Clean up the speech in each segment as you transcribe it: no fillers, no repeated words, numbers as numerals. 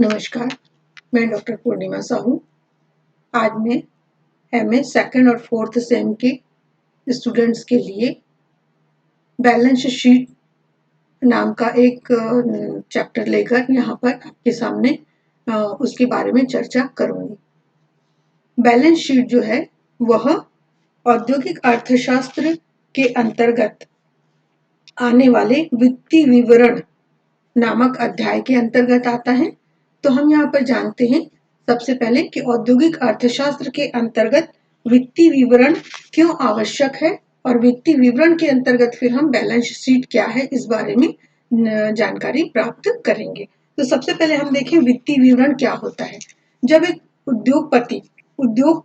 नमस्कार, मैं डॉक्टर पूर्णिमा साहू। आज मैं एमए सेकंड और फोर्थ सेम के स्टूडेंट्स के लिए बैलेंस शीट नाम का एक चैप्टर लेकर यहाँ पर आपके सामने उसके बारे में चर्चा करूंगी। बैलेंस शीट जो है वह औद्योगिक अर्थशास्त्र के अंतर्गत आने वाले वित्तीय विवरण नामक अध्याय के अंतर्गत आता है। तो हम यहाँ पर जानते हैं सबसे पहले कि औद्योगिक अर्थशास्त्र के अंतर्गत वित्तीय विवरण क्यों आवश्यक है और वित्तीय विवरण के अंतर्गत फिर हम बैलेंस शीट क्या है इस बारे में जानकारी प्राप्त करेंगे। तो सबसे पहले हम देखें वित्तीय विवरण क्या होता है। जब एक उद्योगपति उद्योग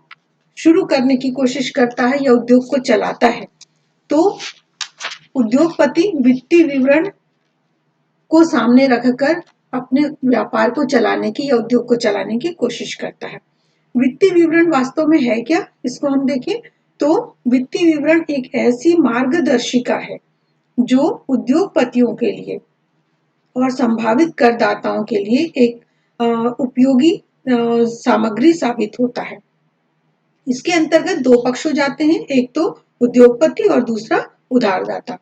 शुरू करने की कोशिश करता है या उद्योग को चलाता है तो उद्योगपति वित्तीय विवरण को सामने रखकर अपने व्यापार को चलाने की या उद्योग को चलाने की कोशिश करता है। वित्तीय विवरण वास्तव में है क्या, इसको हम देखें तो वित्तीय विवरण एक ऐसी मार्गदर्शिका है जो उद्योगपतियों के लिए और संभावित करदाताओं के लिए एक उपयोगी सामग्री साबित होता है। इसके अंतर्गत दो पक्ष हो जाते हैं, एक तो उद्योगपति और दूसरा उधारदाता।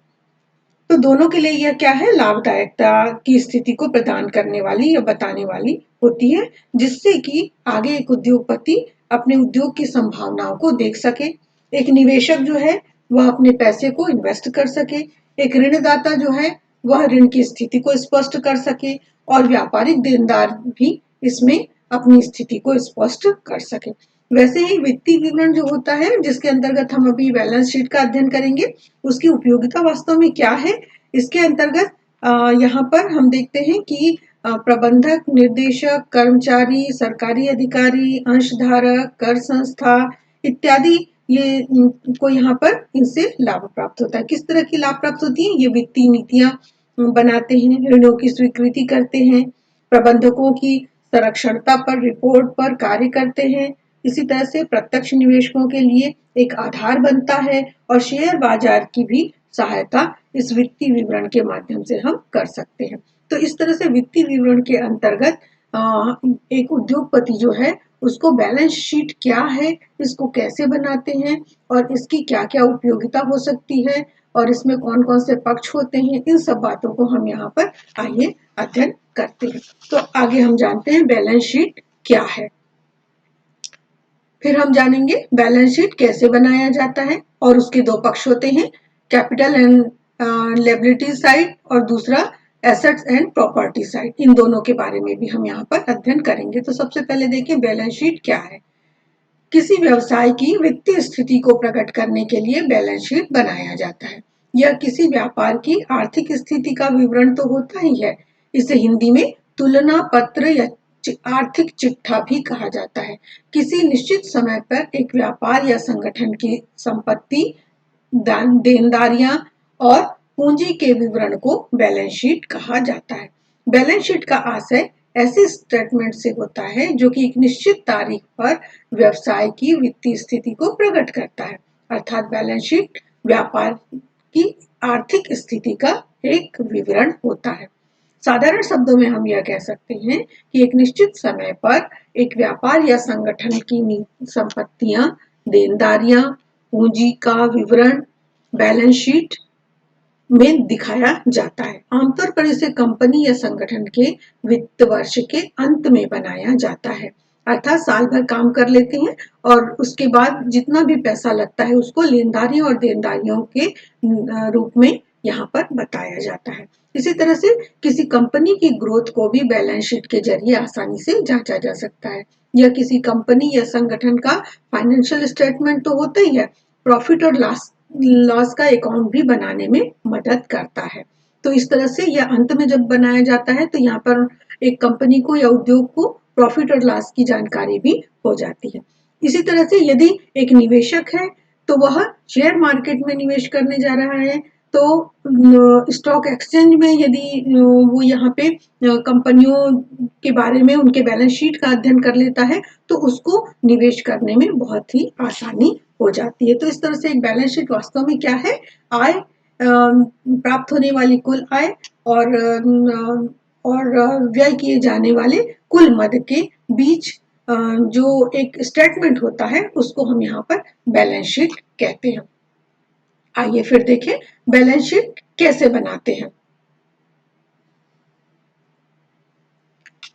तो दोनों के लिए यह क्या है, लाभदायकता की स्थिति को प्रदान करने वाली या बताने वाली होती है, जिससे कि आगे एक उद्योगपति अपने उद्योग की संभावनाओं को देख सके। एक निवेशक जो है वह अपने पैसे को इन्वेस्ट कर सके। एक ऋणदाता जो है वह ऋण की स्थिति को स्पष्ट कर सके और व्यापारिक देनदार भी इसमें अपनी स्थिति को स्पष्ट कर सके। वैसे ही वित्तीय विवरण जो होता है जिसके अंतर्गत हम अभी बैलेंस शीट का अध्ययन करेंगे, उसकी उपयोगिता वास्तव में क्या है। इसके अंतर्गत यहाँ पर हम देखते हैं कि प्रबंधक, निर्देशक, कर्मचारी, सरकारी अधिकारी, अंशधारक, कर संस्था इत्यादि ये को यहाँ पर इनसे लाभ प्राप्त होता है। किस तरह की लाभ प्राप्त होती है, ये वित्तीय नीतियां बनाते हैं, ऋणों की स्वीकृति करते हैं, प्रबंधकों की संरक्षणता पर रिपोर्ट पर कार्य करते हैं। इसी तरह से प्रत्यक्ष निवेशकों के लिए एक आधार बनता है और शेयर बाजार की भी सहायता इस वित्तीय विवरण के माध्यम से हम कर सकते हैं। तो इस तरह से वित्तीय विवरण के अंतर्गत एक उद्योगपति जो है उसको बैलेंस शीट क्या है, इसको कैसे बनाते हैं और इसकी क्या क्या उपयोगिता हो सकती है और इसमें कौन कौन से पक्ष होते हैं, इन सब बातों को हम यहाँ पर आइए अध्ययन करते हैं। तो आगे हम जानते हैं बैलेंस शीट क्या है। फिर हम जानेंगे बैलेंस शीट कैसे बनाया जाता है और उसके दो पक्ष होते हैं, कैपिटल एंड लायबिलिटी साइड और दूसरा एसेट्स एंड प्रॉपर्टी साइड। इन दोनों के बारे में भी हम यहाँ पर अध्ययन करेंगे। तो सबसे पहले देखिए बैलेंस शीट क्या है। किसी व्यवसाय की वित्तीय स्थिति को प्रकट करने के लिए बैलेंस शीट बनाया जाता है। यह किसी व्यापार की आर्थिक स्थिति का विवरण तो होता ही है, इसे हिंदी में तुलना पत्र या आर्थिक चिट्ठा भी कहा जाता है। किसी निश्चित समय पर एक व्यापार या संगठन की संपत्ति, देनदारियां और पूंजी के विवरण को बैलेंस शीट कहा जाता है। बैलेंस शीट का आशय ऐसे स्टेटमेंट से होता है जो कि एक निश्चित तारीख पर व्यवसाय की वित्तीय स्थिति को प्रकट करता है। अर्थात बैलेंस शीट व्यापार की आर्थिक स्थिति का एक विवरण होता है। साधारण शब्दों में हम यह कह सकते हैं कि एक निश्चित समय पर एक व्यापार या संगठन की संपत्तियां, देनदारियां, पूंजी का विवरण बैलेंस शीट में दिखाया जाता है। आमतौर पर इसे कंपनी या संगठन के वित्त वर्ष के अंत में बनाया जाता है, अर्थात साल भर काम कर लेते हैं और उसके बाद जितना भी पैसा लगता है उसको लेनदारियों और देनदारियों के रूप में यहाँ पर बताया जाता है। इसी तरह से किसी कंपनी की ग्रोथ को भी बैलेंस शीट के जरिए आसानी से जांचा जा सकता है। यह किसी कंपनी या संगठन का फाइनेंशियल स्टेटमेंट तो होता ही है, प्रॉफिट और लॉस का अकाउंट भी बनाने में मदद करता है। तो इस तरह से यह अंत में जब बनाया जाता है तो यहाँ पर एक कंपनी को या उद्योग को प्रॉफिट और लॉस की जानकारी भी हो जाती है। इसी तरह से यदि एक निवेशक है तो वह शेयर मार्केट में निवेश करने जा रहा है तो स्टॉक एक्सचेंज में यदि वो यहाँ पे कंपनियों के बारे में उनके बैलेंस शीट का अध्ययन कर लेता है तो उसको निवेश करने में बहुत ही आसानी हो जाती है। तो इस तरह से एक बैलेंस शीट वास्तव में क्या है, आय, प्राप्त होने वाली कुल आय और और व्यय किए जाने वाले कुल मद के बीच जो एक स्टेटमेंट होता है उसको हम यहाँ पर बैलेंस शीट कहते हैं। आइए फिर देखें बैलेंस शीट कैसे बनाते हैं।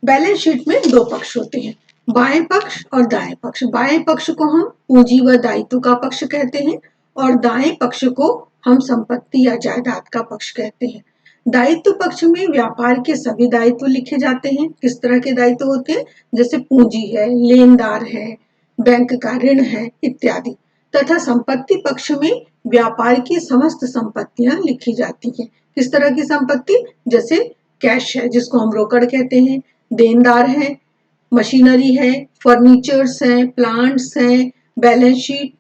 बैलेंस शीट में दो पक्ष होते हैं, बाएं पक्ष और दाएं पक्ष। बाएं पक्ष को हम पूंजी व दायित्व का पक्ष कहते हैं और दाएं पक्ष को हम संपत्ति या जायदाद का पक्ष कहते हैं। दायित्व पक्ष में व्यापार के सभी दायित्व लिखे जाते हैं। किस तरह के दायित्व होते हैं? जैसे पूंजी है, लेनदार है, बैंक का ऋण है इत्यादि। तथा संपत्ति पक्ष में व्यापार की समस्त संपत्तियां लिखी जाती हैं। किस तरह की संपत्ति? जैसे कैश है जिसको हम रोकड़ कहते हैं, देनदार है, मशीनरी है, फर्नीचर्स हैं, प्लांट्स हैं, बैलेंस शीट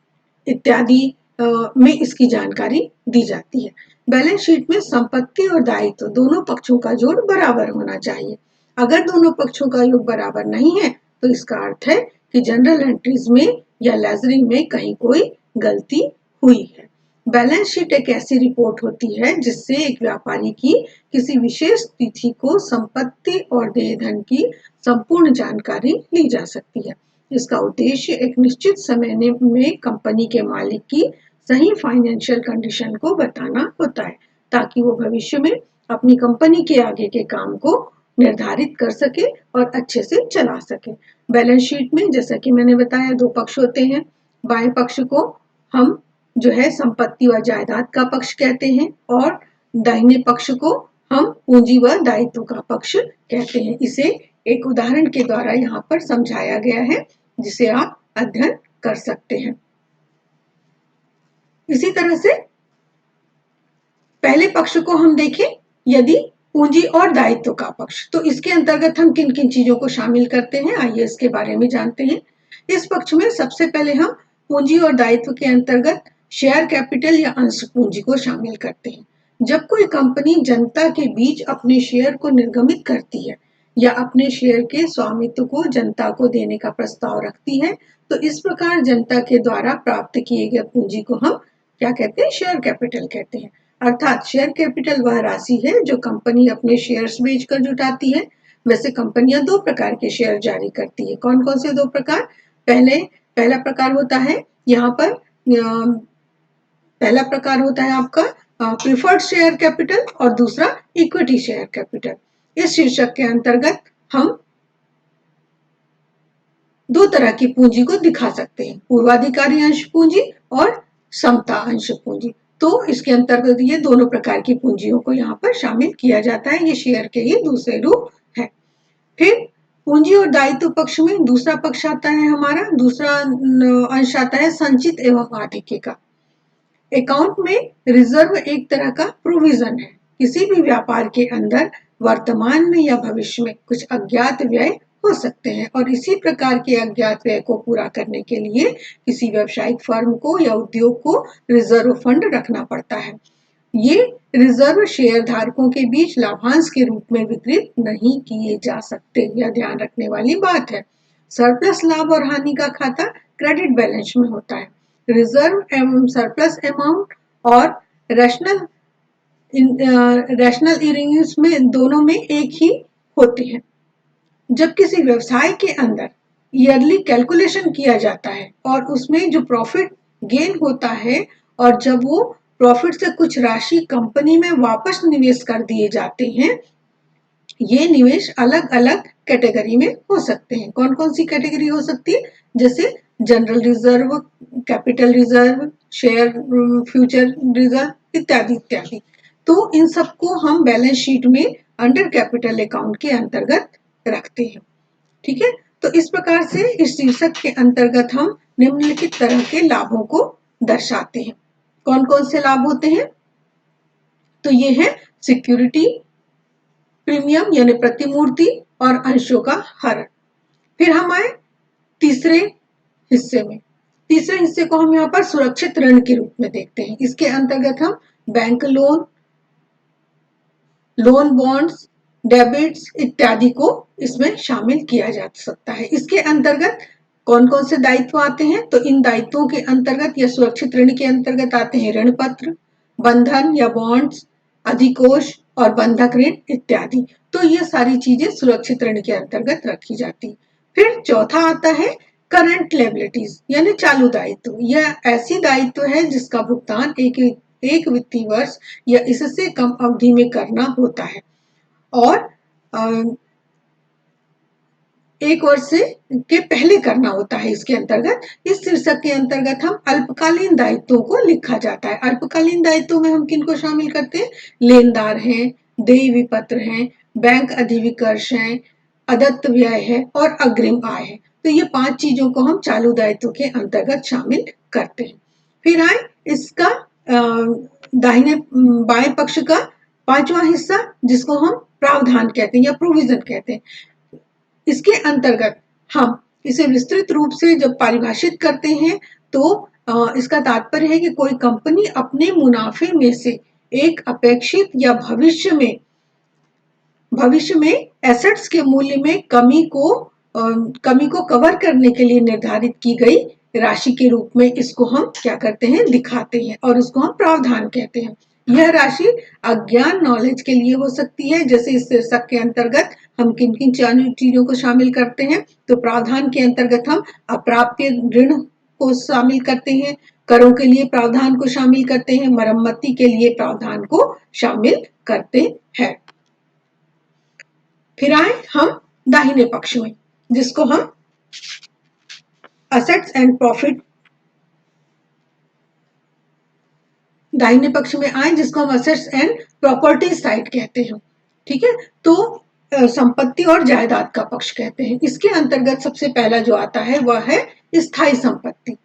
इत्यादि में इसकी जानकारी दी जाती है। बैलेंस शीट में संपत्ति और दायित्व दोनों पक्षों का जोड़ बराबर होना चाहिए। अगर दोनों पक्षों का योग बराबर नहीं है तो इसका अर्थ है कि जनरल एंट्रीज में या लेजरिंग में कहीं कोई गलती हुई है। बैलेंस शीट एक ऐसी रिपोर्ट होती है जिससे एक व्यापारी की किसी विशेष तिथि को संपत्ति और देय धन की संपूर्ण जानकारी ली जा सकती है। इसका उद्देश्य एक निश्चित समय में कंपनी के मालिक की सही फाइनेंशियल कंडीशन को बताना होता है ताकि वो भविष्य में अपनी कंपनी के आगे के काम को निर्धारित कर सके और अच्छे से चला सके। बैलेंस शीट में जैसा कि मैंने बताया दो पक्ष होते हैं। बाएं पक्ष को हम जो है संपत्ति व जायदाद का पक्ष कहते हैं और दाहिने पक्ष को हम पूंजी व दायित्व का पक्ष कहते हैं। इसे एक उदाहरण के द्वारा यहाँ पर समझाया गया है जिसे आप अध्ययन कर सकते हैं। इसी तरह से पहले पक्ष को हम देखें, यदि पूंजी और दायित्व का पक्ष, तो इसके अंतर्गत हम किन किन चीजों को शामिल करते हैं, आइए इसके बारे में जानते हैं। इस पक्ष में सबसे पहले हम पूंजी और दायित्व के अंतर्गत शेयर कैपिटल या अंश पूंजी को शामिल करते हैं। जब कोई कंपनी जनता के बीच अपने शेयर को निर्गमित करती है या अपने शेयर के स्वामित्व को जनता को देने का प्रस्ताव रखती है तो इस प्रकार जनता के द्वारा प्राप्त किए गए पूंजी को हम क्या कहते हैं? शेयर कैपिटल कहते हैं। अर्थात शेयर कैपिटल वह राशि है जो कंपनी अपने शेयर्स बेचकर जुटाती है। वैसे कंपनियां दो प्रकार के शेयर जारी करती है। कौन कौन से दो प्रकार? पहला प्रकार होता है यहाँ पर पहला प्रकार होता है आपका प्रिफर्ड शेयर कैपिटल और दूसरा इक्विटी शेयर कैपिटल। इस शीर्षक के अंतर्गत हम दो तरह की पूंजी को दिखा सकते हैं, पूर्वाधिकारी अंश पूंजी और समता अंश पूंजी। तो इसके अंतर्गत ये दोनों प्रकार की पूंजियों को यहाँ पर शामिल किया जाता है। ये शेयर के ही दूसरे रूप है। फिर पूंजी और दायित्व पक्ष में दूसरा पक्ष आता है हमारा, दूसरा अंश आता है संचित एवं आधिक्य का। अकाउंट में रिजर्व एक तरह का प्रोविजन है। किसी भी व्यापार के अंदर वर्तमान में या भविष्य में कुछ अज्ञात व्यय हो सकते हैं और इसी प्रकार के अज्ञात व्यय को पूरा करने के लिए किसी व्यावसायिक फर्म को या उद्योग को रिजर्व फंड रखना पड़ता है। ये रिजर्व शेयर धारकों के बीच लाभांश के रूप में वितरित नहीं किए जा सकते, यह ध्यान रखने वाली बात है। सरप्लस लाभ और हानि का खाता क्रेडिट बैलेंस में होता है। रिजर्व एवं सरप्लस अमाउंट और रैशनल अर्निंग्स में दोनों में एक ही होते हैं। जब किसी व्यवसाय के अंदर ईयरली कैलकुलेशन किया जाता है और उसमें जो प्रॉफिट गेन होता है और जब वो प्रॉफिट से कुछ राशि कंपनी में वापस निवेश कर दिए जाते हैं, ये निवेश अलग अलग कैटेगरी में हो सकते हैं। कौन कौन सी कैटेगरी हो सकती है? जैसे general reserve, capital reserve, share future reserve इत्यादि इत्यादि। तो इन सबको हम बैलेंस शीट में अंडर कैपिटल अकाउंट के अंतर्गत रखते हैं। ठीक है, तो इस प्रकार से इस शीर्षक के अंतर्गत हम निम्नलिखित तरह के लाभों को दर्शाते हैं। कौन कौन से लाभ होते हैं? तो ये है सिक्योरिटी प्रीमियम यानी प्रतिमूर्ति और अंशों का हरण। फिर हम आए तीसरे हिस्से में। तीसरे हिस्से को हम यहाँ पर सुरक्षित ऋण के रूप में देखते हैं। इसके अंतर्गत हम bank loan, loan bonds, debits इत्यादि को इसमें शामिल किया जा सकता है। इसके अंतर्गत कौन कौन से दायित्व आते हैं? तो इन दायित्वों के अंतर्गत या सुरक्षित ऋण के अंतर्गत आते हैं ऋण पत्र, बंधन या बॉन्ड्स, अधिकोष और बंधक ऋण इत्यादि। तो ये सारी चीजें सुरक्षित ऋण के अंतर्गत रखी जाती। फिर चौथा आता है करंट लायबिलिटीज यानी चालू दायित्व। यह ऐसी दायित्व है जिसका भुगतान एक वित्तीय वर्ष या इससे कम अवधि में करना होता है और एक वर्ष के पहले करना होता है। इसके अंतर्गत इस शीर्षक के अंतर्गत हम अल्पकालीन दायित्वों को लिखा जाता है। अल्पकालीन दायित्वों में हम किनको शामिल करते हैं? लेनदार हैं, देय विपत्र हैं, बैंक अधिविकर्ष हैं, अदत्त व्यय है और अग्रिम आय है। तो ये 5 चीजों को हम चालू दायित्व के अंतर्गत शामिल करते हैं। फिर आए इसका दाहिने बाएं पक्ष का 5वां हिस्सा जिसको हम प्रावधान कहते हैं या प्रोविजन कहते हैं। इसके अंतर्गत हम इसे विस्तृत रूप से जब परिभाषित करते हैं तो इसका तात्पर्य है कि कोई कंपनी अपने मुनाफे में से एक अपेक्षित या भविष्य में एसेट्स के मूल्य में कमी को कवर करने के लिए निर्धारित की गई राशि के रूप में इसको हम क्या करते हैं? दिखाते हैं और उसको हम प्रावधान कहते हैं। यह राशि अज्ञान नॉलेज के लिए हो सकती है। जैसे इस शीर्षक के अंतर्गत हम किन किन चीजों को शामिल करते हैं? तो प्रावधान के अंतर्गत हम अप्राप्य ऋण को शामिल करते हैं, करों के लिए प्रावधान को शामिल करते हैं, मरम्मती के लिए प्रावधान को शामिल करते हैं। फिर आए हम दाहिने पक्ष में जिसको हम असेट्स एंड प्रॉफिट दाहिने पक्ष में आए जिसको हम असेट्स एंड प्रॉपर्टी साइड कहते हैं। ठीक है, तो संपत्ति और जायदाद का पक्ष कहते हैं। इसके अंतर्गत सबसे पहला जो आता है वह है स्थायी संपत्ति।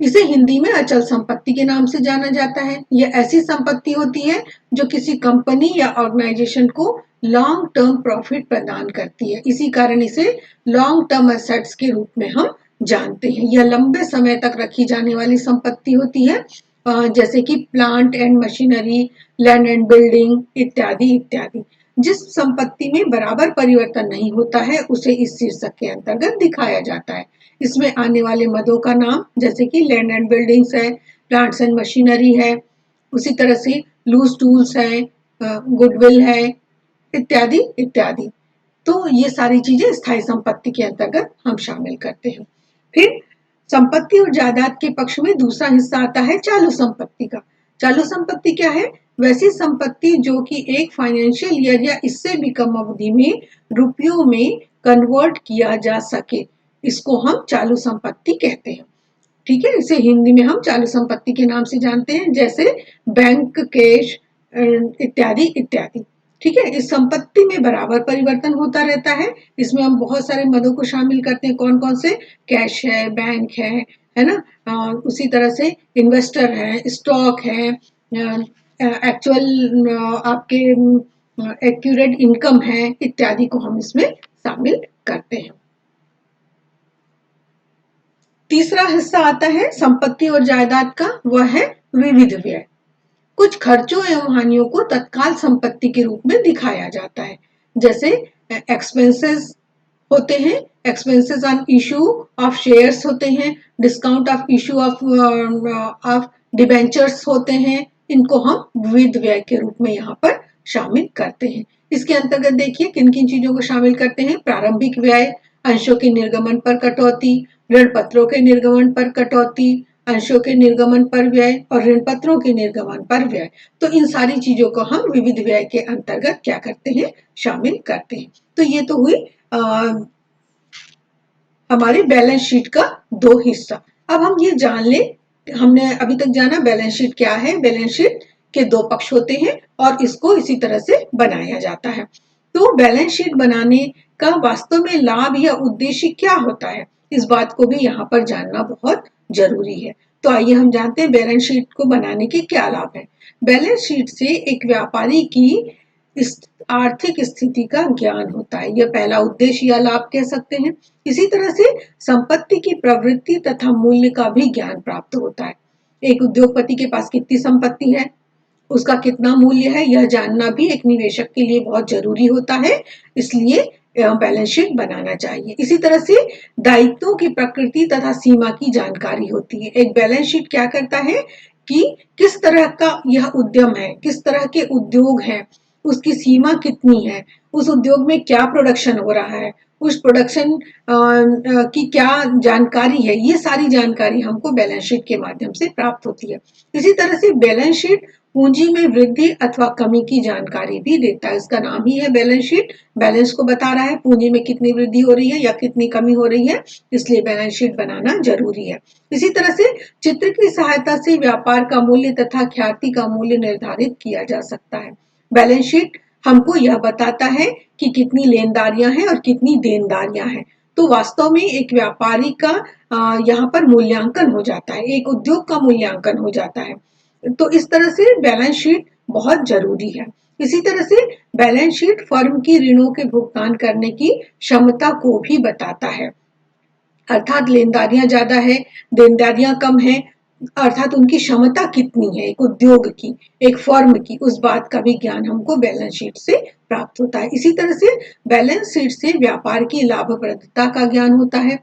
इसे हिंदी में अचल संपत्ति के नाम से जाना जाता है। यह ऐसी संपत्ति होती है जो किसी कंपनी या ऑर्गेनाइजेशन को लॉन्ग टर्म प्रॉफिट प्रदान करती है। इसी कारण इसे लॉन्ग टर्म एसेट्स के रूप में हम जानते हैं। यह लंबे समय तक रखी जाने वाली संपत्ति होती है जैसे कि plant and machinery, land and building इत्यादि इत्यादि। जिस संपत्ति में बराबर परिवर्तन नहीं होता है उसे इस शीर्षक के अंतर्गत दिखाया जाता है। इसमें आने वाले मदों का नाम जैसे कि लैंड एंड बिल्डिंग्स है, प्लांट्स एंड मशीनरी है, उसी तरह से लूज टूल्स है, गुडविल है इत्यादि इत्यादि। तो ये सारी चीजें स्थायी संपत्ति के अंतर्गत हम शामिल करते हैं। फिर संपत्ति और जायदाद के पक्ष में दूसरा हिस्सा आता है चालू संपत्ति का। चालू संपत्ति क्या है? वैसी संपत्ति जो कि एक फाइनेंशियल ईयर या इससे भी कम अवधि में रुपयों में कन्वर्ट किया जा सके, इसको हम चालू संपत्ति कहते हैं। ठीक है, इसे हिंदी में हम चालू संपत्ति के नाम से जानते हैं जैसे बैंक, कैश इत्यादि इत्यादि। ठीक है, इस संपत्ति में बराबर परिवर्तन होता रहता है। इसमें हम बहुत सारे मदों को शामिल करते हैं। कौन कौन से? कैश है, बैंक है ना, उसी तरह से इन्वेस्टर है, स्टॉक है, एक्चुअल आपके एक्यूरेट इनकम है इत्यादि को हम इसमें शामिल करते हैं। तीसरा हिस्सा आता है संपत्ति और जायदाद का, वह है विविध व्यय। कुछ खर्चों एवं हानियों को तत्काल संपत्ति के रूप में दिखाया जाता है। जैसे एक्सपेंसेस होते हैं, expenses on issue of shares होते हैं, discount of issue of debentures होते हैं। इनको हम विविध व्यय के रूप में यहाँ पर शामिल करते हैं। इसके अंतर्गत देखिए किन किन चीजों को शामिल करते हैं? प्रारंभिक व्यय, अंशों के निर्गमन पर कटौती, ऋण पत्रों के निर्गमन पर कटौती, अंशों के निर्गमन पर व्यय और ऋण पत्रों के निर्गमन पर व्यय। तो इन सारी चीजों को हम विविध व्यय के अंतर्गत क्या करते हैं? शामिल करते हैं। तो ये तो हुई हमारे बैलेंस शीट का 2 हिस्सा। अब हम ये जान ले, हमने अभी तक जाना बैलेंस शीट क्या है। बैलेंस शीट के 2 पक्ष होते हैं और इसको इसी तरह से बनाया जाता है। तो बैलेंस शीट बनाने का वास्तव में लाभ या उद्देश्य क्या होता है, इस बात को भी यहाँ पर जानना बहुत जरूरी है। तो आइए हम जानते हैं बैलेंस शीट को बनाने के क्या लाभ है। बैलेंस शीट से एक व्यापारी की इस आर्थिक स्थिति का ज्ञान होता है, यह पहला उद्देश्य या लाभ कह सकते हैं। इसी तरह से संपत्ति की प्रवृत्ति तथा मूल्य का भी ज्ञान प्राप्त होता है। एक उद्योगपति के पास कितनी संपत्ति है, उसका कितना मूल्य है, यह जानना भी एक निवेशक के लिए बहुत जरूरी होता है। इसलिए बैलेंस शीट बनाना चाहिए। इसी तरह से दायित्वों की प्रकृति तथा सीमा की जानकारी होती है। एक बैलेंस शीट क्या करता है कि किस तरह का यह उद्यम है, किस तरह के उद्योग है, उसकी सीमा कितनी है उस उद्योग में क्या प्रोडक्शन हो रहा है, उस प्रोडक्शन की क्या जानकारी है, ये सारी जानकारी हमको बैलेंस शीट के माध्यम से प्राप्त होती है। इसी तरह से बैलेंस शीट पूंजी में वृद्धि अथवा कमी की जानकारी भी देता है। इसका नाम ही है बैलेंस शीट, बैलेंस को बता रहा है पूंजी में कितनी वृद्धि हो रही है या कितनी कमी हो रही है, इसलिए बैलेंस शीट बनाना जरूरी है। इसी तरह से चित्र की सहायता से व्यापार का मूल्य तथा ख्याति का मूल्य निर्धारित किया जा सकता है। बैलेंस शीट हमको यह बताता है कि कितनी लेनदारियां हैं और कितनी देनदारियां हैं। तो वास्तव में एक व्यापारी का यहाँ पर मूल्यांकन हो जाता है, एक उद्योग का मूल्यांकन हो जाता है। तो इस तरह से बैलेंस शीट बहुत जरूरी है। इसी तरह से बैलेंस शीट फर्म की ऋणों के भुगतान करने की क्षमता को भी बताता है, अर्थात लेनदारियां ज्यादा है, देनदारियां कम है, अर्थात उनकी क्षमता कितनी है एक उद्योग की, एक फर्म की, उस बात का भी ज्ञान हमको बैलेंस शीट से प्राप्त होता है। इसी तरह से बैलेंस शीट से व्यापार की लाभप्रदता का ज्ञान होता है।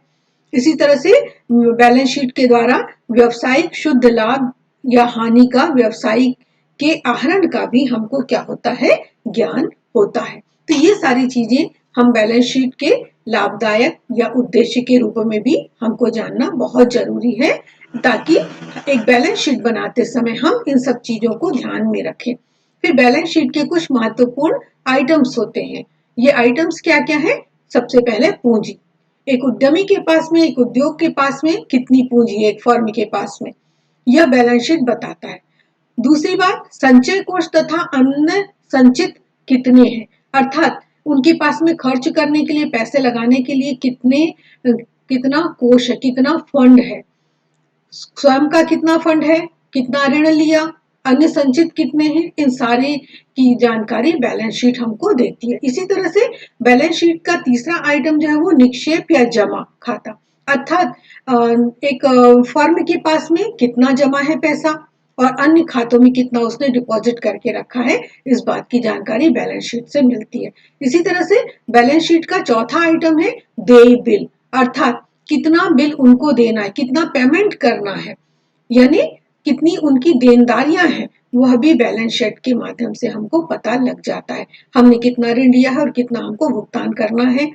इसी तरह से बैलेंस शीट के द्वारा व्यवसायिक शुद्ध लाभ या हानि का, व्यवसायिक के आहरण का भी हमको क्या होता है, ज्ञान होता है। तो ये सारी चीजें हम बैलेंस शीट के लाभदायक या उद्देश्य के रूप में भी हमको जानना बहुत जरूरी है, ताकि एक बैलेंस शीट बनाते समय हम इन सब चीजों को ध्यान में रखें। फिर बैलेंस शीट के कुछ महत्वपूर्ण आइटम्स होते हैं। ये आइटम्स क्या क्या है? सबसे पहले पूंजी। एक उद्यमी के पास में, एक उद्योग के पास में कितनी पूंजी है एक फर्म के पास में, यह बैलेंस शीट बताता है। दूसरी बात, संचय कोष तथा अन्य संचित कितने हैं, अर्थात उनके पास में खर्च करने के लिए, पैसे लगाने के लिए कितना कोष है, कितना फंड है, स्वयं का कितना फंड है, कितना ऋण लिया, अन्य संचित कितने हैं, इन सारे की जानकारी बैलेंस शीट हमको देती है। इसी तरह से बैलेंस शीट का तीसरा आइटम जो है वो निक्षेप या जमा खाता, अर्थात एक फर्म के पास में कितना जमा है पैसा और अन्य खातों में कितना उसने डिपॉजिट करके रखा है, इस बात की जानकारी बैलेंस शीट से मिलती है। इसी तरह से बैलेंस शीट का चौथा आइटम है देय बिल, अर्थात कितना बिल उनको देना है, कितना पेमेंट करना है, यानी कितनी उनकी देनदारियां हैं, वह भी बैलेंस शीट के माध्यम से हमको पता लग जाता है। हमने कितना ऋण लिया है और कितना हमको भुगतान करना है।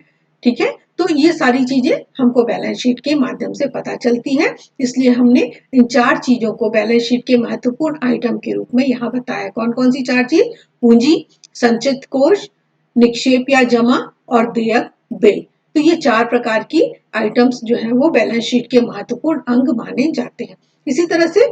ठीक है, तो ये सारी चीजें हमको बैलेंस शीट के माध्यम से पता चलती है। इसलिए हमने इन चार चीजों को बैलेंस शीट के महत्वपूर्ण आइटम के रूप में यहाँ बताया। कौन कौन सी चार चीज? पूंजी, संचित कोष, निक्षेप या जमा और देयक बिल। तो ये चार प्रकार की आइटम्स जो है वो बैलेंस शीट के महत्वपूर्ण अंग माने जाते हैं। इसी तरह से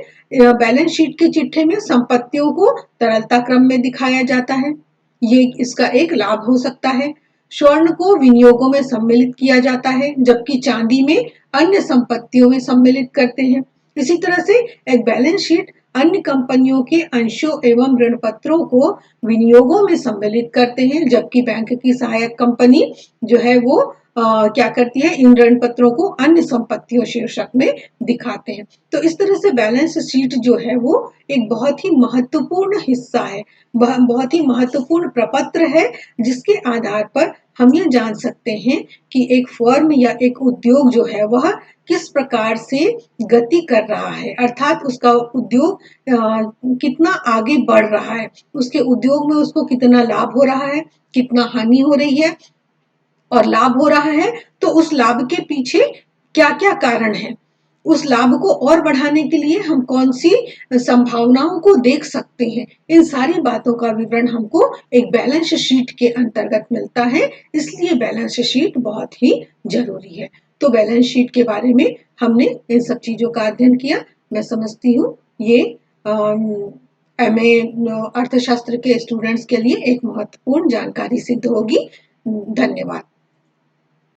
बैलेंस शीट के चिट्ठे में संपत्तियों को तरलता क्रम में दिखाया जाता है, ये इसका एक लाभ हो सकता है। स्वर्ण को विनियोगों में सम्मिलित किया जाता है, जबकि चांदी में अन्य संपत्तियों में सम्मिलित करते हैं। इसी तरह से एक बैलेंस शीट अन्य कंपनियों के अंशों एवं ऋण पत्रों को विनियोगों में सम्मिलित करते हैं, जबकि बैंक की सहायक कंपनी जो है वो क्या करती है, इन ऋण पत्रों को अन्य संपत्तियों शीर्षक में दिखाते हैं। तो इस तरह से बैलेंस शीट जो है वो एक बहुत ही महत्वपूर्ण हिस्सा है, बहुत ही महत्वपूर्ण प्रपत्र है, जिसके आधार पर हम ये जान सकते हैं कि एक फर्म या एक उद्योग जो है वह किस प्रकार से गति कर रहा है, अर्थात उसका उद्योग कितना आगे बढ़ रहा है, उसके उद्योग में उसको कितना लाभ हो रहा है, कितना हानि हो रही है, और लाभ हो रहा है तो उस लाभ के पीछे क्या क्या कारण है, उस लाभ को और बढ़ाने के लिए हम कौन सी संभावनाओं को देख सकते हैं। इन सारी बातों का विवरण हमको एक बैलेंस शीट के अंतर्गत मिलता है, इसलिए बैलेंस शीट बहुत ही जरूरी है। तो बैलेंस शीट के बारे में हमने इन सब चीजों का अध्ययन किया। मैं समझती हूँ ये एमए अर्थशास्त्र के स्टूडेंट्स के लिए एक महत्वपूर्ण जानकारी सिद्ध होगी। धन्यवाद।